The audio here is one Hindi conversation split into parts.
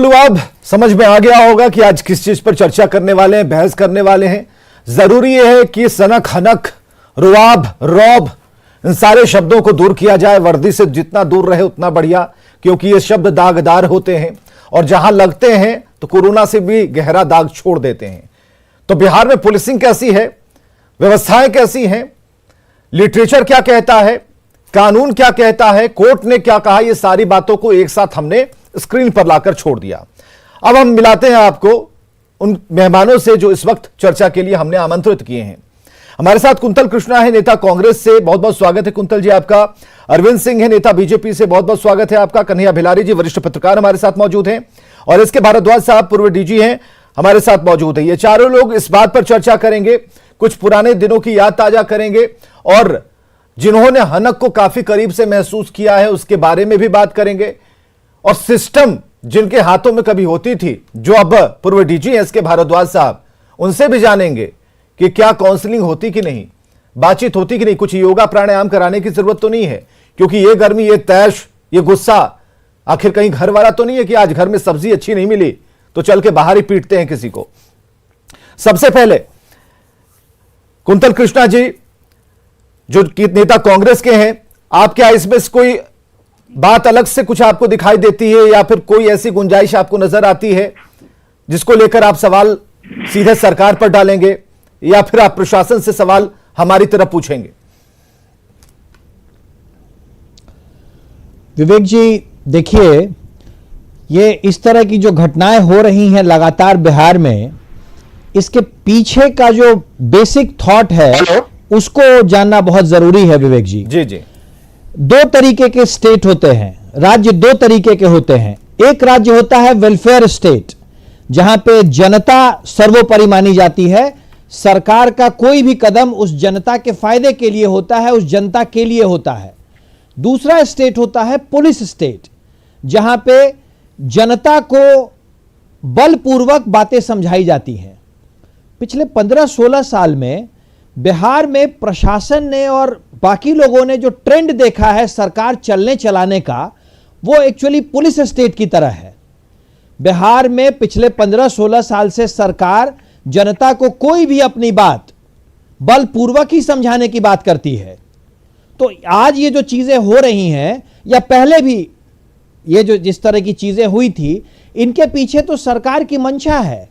चलो अब समझ में आ गया होगा कि आज किस चीज पर चर्चा करने वाले हैं, बहस करने वाले हैं। जरूरी है कि सनक हनक, रुआब, रौब, इन सारे शब्दों को दूर किया जाए। वर्दी से जितना दूर रहे उतना बढ़िया, क्योंकि ये शब्द दागदार होते हैं और जहां लगते हैं तो कोरोना से भी गहरा दाग छोड़ देते हैं। तो बिहार में पुलिसिंग कैसी है, व्यवस्थाएं कैसी हैं, लिटरेचर क्या कहता है, कानून क्या कहता है, कोर्ट ने क्या कहा, ये सारी बातों को एक साथ हमने स्क्रीन पर लाकर छोड़ दिया। अब हम मिलाते हैं आपको उन मेहमानों से जो इस वक्त चर्चा के लिए हमने आमंत्रित किए हैं। हमारे साथ कुंतल कृष्णा है, नेता कांग्रेस से, बहुत बहुत स्वागत है कुंतल जी आपका। अरविंद सिंह है, नेता बीजेपी से, बहुत बहुत स्वागत है आपका। कन्हैया भिलारी जी, वरिष्ठ पत्रकार, हमारे साथ मौजूद हैं। और इसके भारद्वाज साहब, पूर्व डीजी हैं, हमारे साथ मौजूद है। ये चारों लोग इस बात पर चर्चा करेंगे, कुछ पुराने दिनों की याद ताजा करेंगे और जिन्होंने हनक को काफी करीब से महसूस किया है उसके बारे में भी बात करेंगे। और सिस्टम जिनके हाथों में कभी होती थी, जो अब पूर्व डीजी हैं इसके भारद्वाज साहब, उनसे भी जानेंगे कि क्या काउंसलिंग होती कि नहीं, बातचीत होती कि नहीं, कुछ योगा प्राणायाम कराने की जरूरत तो नहीं है, क्योंकि ये गर्मी, ये तैश, ये गुस्सा, आखिर कहीं घर वाला तो नहीं है कि आज घर में सब्जी अच्छी नहीं मिली तो चल के बाहर ही पीटते हैं किसी को। सबसे पहले कुंतल कृष्णा जी, जो नेता कांग्रेस के हैं, आप क्या इसमें कोई बात अलग से कुछ आपको दिखाई देती है या फिर कोई ऐसी गुंजाइश आपको नजर आती है जिसको लेकर आप सवाल सीधे सरकार पर डालेंगे या फिर आप प्रशासन से सवाल हमारी तरफ पूछेंगे? विवेक जी, देखिए, ये इस तरह की जो घटनाएं हो रही हैं लगातार बिहार में, इसके पीछे का जो बेसिक थॉट है उसको जानना बहुत जरूरी है। विवेक जी, जी, दो तरीके के स्टेट होते हैं, राज्य दो तरीके के होते हैं। एक राज्य होता है वेलफेयर स्टेट, जहां पे जनता सर्वोपरि मानी जाती है, सरकार का कोई भी कदम उस जनता के फायदे के लिए होता है, उस जनता के लिए होता है। दूसरा स्टेट होता है पुलिस स्टेट, जहां पे जनता को बलपूर्वक बातें समझाई जाती हैं। पिछले 15-16 साल में बिहार में प्रशासन ने और बाकी लोगों ने जो ट्रेंड देखा है सरकार चलने चलाने का, वो एक्चुअली पुलिस स्टेट की तरह है। बिहार में पिछले 15-16 साल से सरकार जनता को कोई भी अपनी बात बलपूर्वक ही समझाने की बात करती है। तो आज ये जो चीजें हो रही हैं या पहले भी ये जो जिस तरह की चीजें हुई थी, इनके पीछे तो सरकार की मंशा है।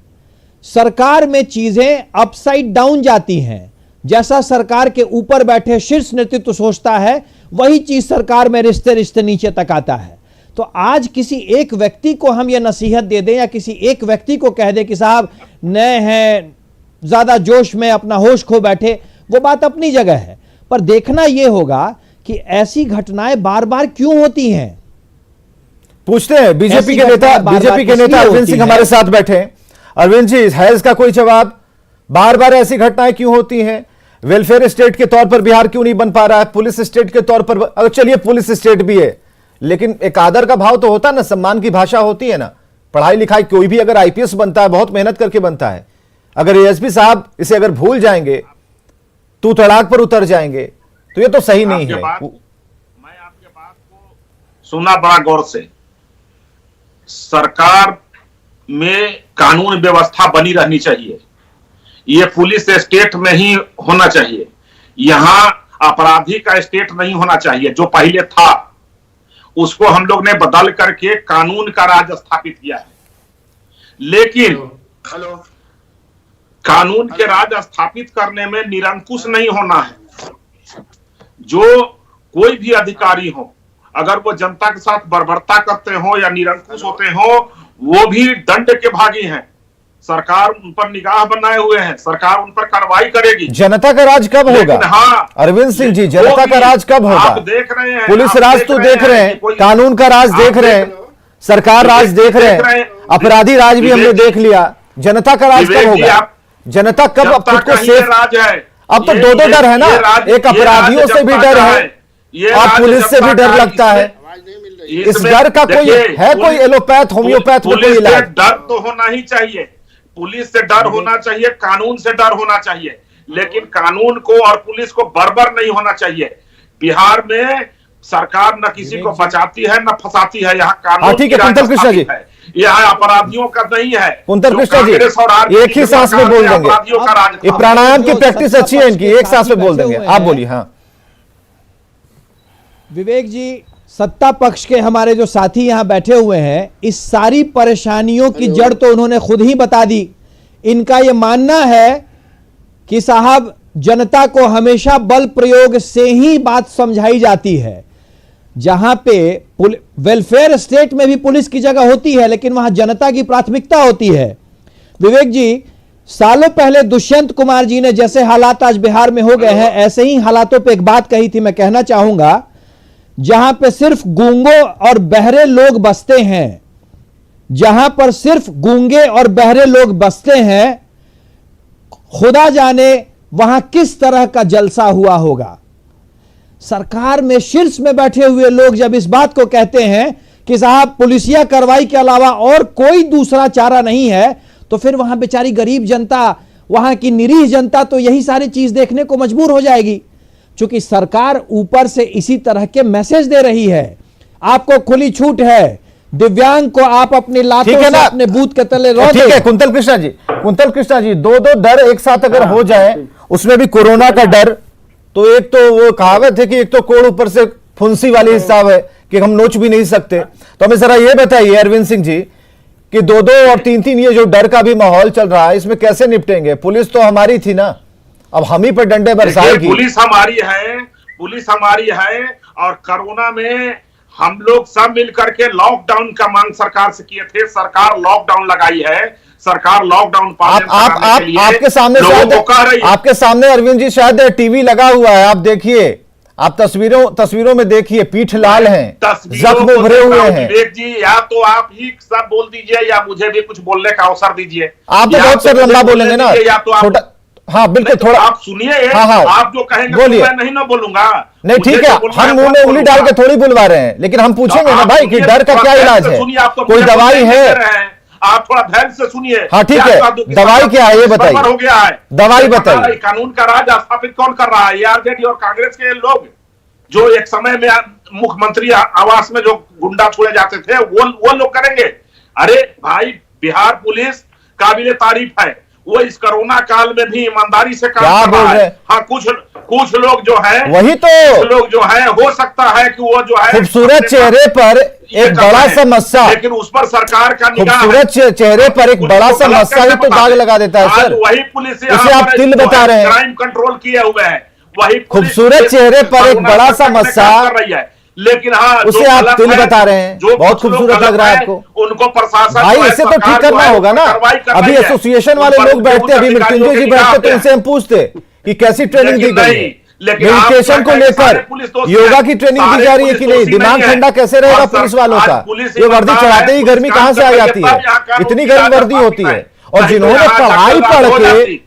सरकार में चीजें अपसाइड डाउन जाती हैं। जैसा सरकार के ऊपर बैठे शीर्ष नेतृत्व सोचता है, वही चीज सरकार में रिश्ते रिश्ते नीचे तक आता है। तो आज किसी एक व्यक्ति को हम यह नसीहत दे दें या किसी एक व्यक्ति को कह दें कि साहब नए हैं, ज्यादा जोश में अपना होश खो बैठे, वो बात अपनी जगह है। पर देखना यह होगा कि ऐसी घटनाएं बार बार क्यों होती हैं। पूछते हैं बीजेपी के नेता अरविंद सिंह हमारे साथ बैठे हैं। अरविंद जी, है इसका कोई जवाब? बार बार ऐसी घटनाएं क्यों होती हैं? वेलफेयर स्टेट के तौर पर बिहार क्यों नहीं बन पा रहा है? पुलिस स्टेट के तौर पर, अगर चलिए पुलिस स्टेट भी है, लेकिन एक आदर का भाव तो होता है ना, सम्मान की भाषा होती है ना। पढ़ाई लिखाई, कोई भी अगर आईपीएस बनता है बहुत मेहनत करके बनता है। अगर एएसपी साहब इसे अगर भूल जाएंगे, तू तड़ाक पर उतर जाएंगे, तो ये तो सही नहीं है। मैं आपके बात को सुना बड़ा गौर से। सरकार में कानून व्यवस्था बनी रहनी चाहिए, ये पुलिस स्टेट में ही होना चाहिए। यहां अपराधी का स्टेट नहीं होना चाहिए। जो पहले था उसको हम लोग ने बदल करके कानून का राज स्थापित किया है। लेकिन कानून के राज स्थापित करने में निरंकुश नहीं होना है। जो कोई भी अधिकारी हो, अगर वो जनता के साथ बर्बरता करते हो या निरंकुश होते हो, वो भी दंड के भागी हैं। सरकार उन पर निगाह बनाए हुए हैं, सरकार उन पर कार्रवाई करेगी। जनता का राज कब होगा? हाँ, अरविंद सिंह जी, जनता का राज कब होगा? आप देख रहे हैं, पुलिस राज तो देख रहे हैं, कानून का राज देख रहे हैं, सरकार राज देख रहे हैं, अपराधी राज भी हमने देख लिया। जनता का राज कब होगा? जनता कब खुद को सेफ? राज है, अब तो दो डर है ना, एक अपराधियों से भी डर है और पुलिस से भी डर लगता है। इस डर का कोई है, कोई एलोपैथ होम्योपैथ में कोई इलाज? डर तो होना ही चाहिए, पुलिस से डर होना चाहिए, कानून से डर होना चाहिए, लेकिन कानून को और पुलिस को बर्बर नहीं होना चाहिए। बिहार में सरकार न किसी को बचाती है न फंसाती है, यहाँ कानून ठीक है कुंतल कृष्णा जी, यहाँ अपराधियों का नहीं है। कुंतल जो कृष्णा जी, कांग्रेस और आरजेडी एक ही सांस में बोल देंगे। अपराधियों का राज ये था। प्राणायाम की जो प्रैक्टिस सत्ता अच्छी है पक्ष इनकी, के एक सांस में साथी बोल बैठे देंगे। हुए आप हैं। बोलिए। हाँ, विवेक जी, सत्ता पक्ष के हमारे जो साथी यहां बैठे हुए हैं, इस सारी परेशानियों की जड़ तो उन्होंने खुद ही बता दी। इनका यह मानना है कि साहब जनता को हमेशा बल प्रयोग से ही बात समझाई जाती है। जहां पे वेलफेयर स्टेट में भी पुलिस की जगह होती है, लेकिन वहां जनता की प्राथमिकता होती है। विवेक जी, सालों पहले दुष्यंत कुमार जी ने जैसे हालात आज बिहार में हो गए हैं, ऐसे ही हालातों पे एक बात कही थी, मैं कहना चाहूंगा, जहां पे सिर्फ गूंगों और बहरे लोग बसते हैं, जहां पर सिर्फ गूंगे और बहरे लोग बसते हैं, खुदा जाने वहां किस तरह का जलसा हुआ होगा। सरकार में शीर्ष में बैठे हुए लोग जब इस बात को कहते हैं कि साहब पुलिसिया कार्रवाई के अलावा और कोई दूसरा चारा नहीं है, तो फिर वहां बेचारी गरीब जनता, वहां की निरीह जनता तो यही सारी चीज देखने को मजबूर हो जाएगी। क्योंकि सरकार ऊपर से इसी तरह के मैसेज दे रही है। आपको खुली छूट है, दिव्यांग को आप अपनी लातों ठीक है से ना? अपने बूथ के तले रो ठीक दो। है कुंतल कृष्णा जी, दो डर एक साथ अगर हो जाए, उसमें भी कोरोना का डर, तो एक तो वो कहावत है कि एक तो कोड़ ऊपर से फुंसी वाली हिसाब है कि हम नोच भी नहीं सकते। तो हमें जरा ये बताइए अरविंद सिंह जी कि दो और तीन ये जो डर का भी माहौल चल रहा है, इसमें कैसे निपटेंगे? पुलिस तो हमारी थी ना, अब हम ही पर डंडे बरसाएगी। पुलिस हमारी है और कोरोना में हम लोग सब मिल करके लॉकडाउन का मांग सरकार से किए थे। सरकार लॉकडाउन लगाई है। सरकार लॉकडाउन आपके सामने शायद, आपके सामने अरविंद जी शायद टीवी लगा हुआ है, आप देखिए, आप तस्वीरों में देखिए, पीठ लाल हैं, जख्म उभरे हुए हैं। विवेक जी, या तो आप ही सब बोल दीजिए या मुझे भी कुछ बोलने का अवसर दीजिए। आप तो बहुत सर लंबा बोलेंगे ना, या तो आप छोटा, हाँ बिल्कुल, तो थोड़ा आप सुनिए। हाँ, आप जो कहेंगे बोलिए। मैं नहीं ना बोलूंगा। नहीं ठीक है, हम मुंह में उंगली डाल के थोड़ी बुलवा रहे हैं, लेकिन हम पूछेंगे ना भाई कि डर का क्या इलाज है, कोई दवाई है? आप थोड़ा धैर्य से सुनिए। हाँ ठीक है, दवाई क्या है ये बताइए, हो गया है, दवाई बताइए। कानून का राज स्थापित कौन कर रहा है? आरजेडी और कांग्रेस के लोग, जो एक समय में मुख्यमंत्री आवास में जो गुंडा छोड़े जाते थे, वो लोग करेंगे। अरे भाई, बिहार पुलिस काबिले तारीफ है, वो इस कोरोना काल में भी ईमानदारी से काम कर रहा है। हाँ, कुछ लोग जो है, वही तो लोग जो है, हो सकता है कि वो जो है खूबसूरत चेहरे पर एक बड़ा सा मस्सा, लेकिन उस पर सरकार का निगाह, खूबसूरत चेहरे पर एक बड़ा सा मस्सा ही तो दाग लगा देता है सर। वही पुलिस इसे आप तिल बता रहे हैं, क्राइम कंट्रोल किए हुए हैं, वही खूबसूरत चेहरे पर एक बड़ा सा मस्सा कर रही है। लेकिन हाँ, उसे आप तिल बता रहे हैं, जो बहुत खूबसूरत लग रहा है आपको। उनको प्रशासन, भाई इसे तो ठीक करना होगा ना। अभी एसोसिएशन वाले लोग बैठते, अभी मृत्युंजय जी बैठते, तो इनसे हम पूछते कि कैसी ट्रेनिंग दी गई है, मेडिटेशन को लेकर योगा की ट्रेनिंग दी जा रही है कि नहीं, दिमाग ठंडा कैसे रहेगा पुलिस वालों का? ये वर्दी चढ़ाते ही गर्मी कहां से आ जाती है? इतनी गर्म वर्दी होती है। और जिन्होंने पढ़ाई पढ़ के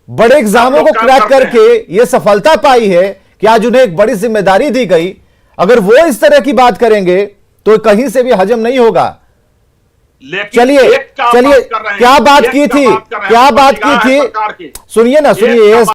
बड़े एग्जामों को क्रैक करके ये सफलता पाई है कि आज उन्हें एक बड़ी जिम्मेदारी दी गई, अगर वो इस तरह की बात करेंगे तो कहीं से भी हजम नहीं होगा। चलिए क्या बात की थी, सुनिए ना, सुनिए।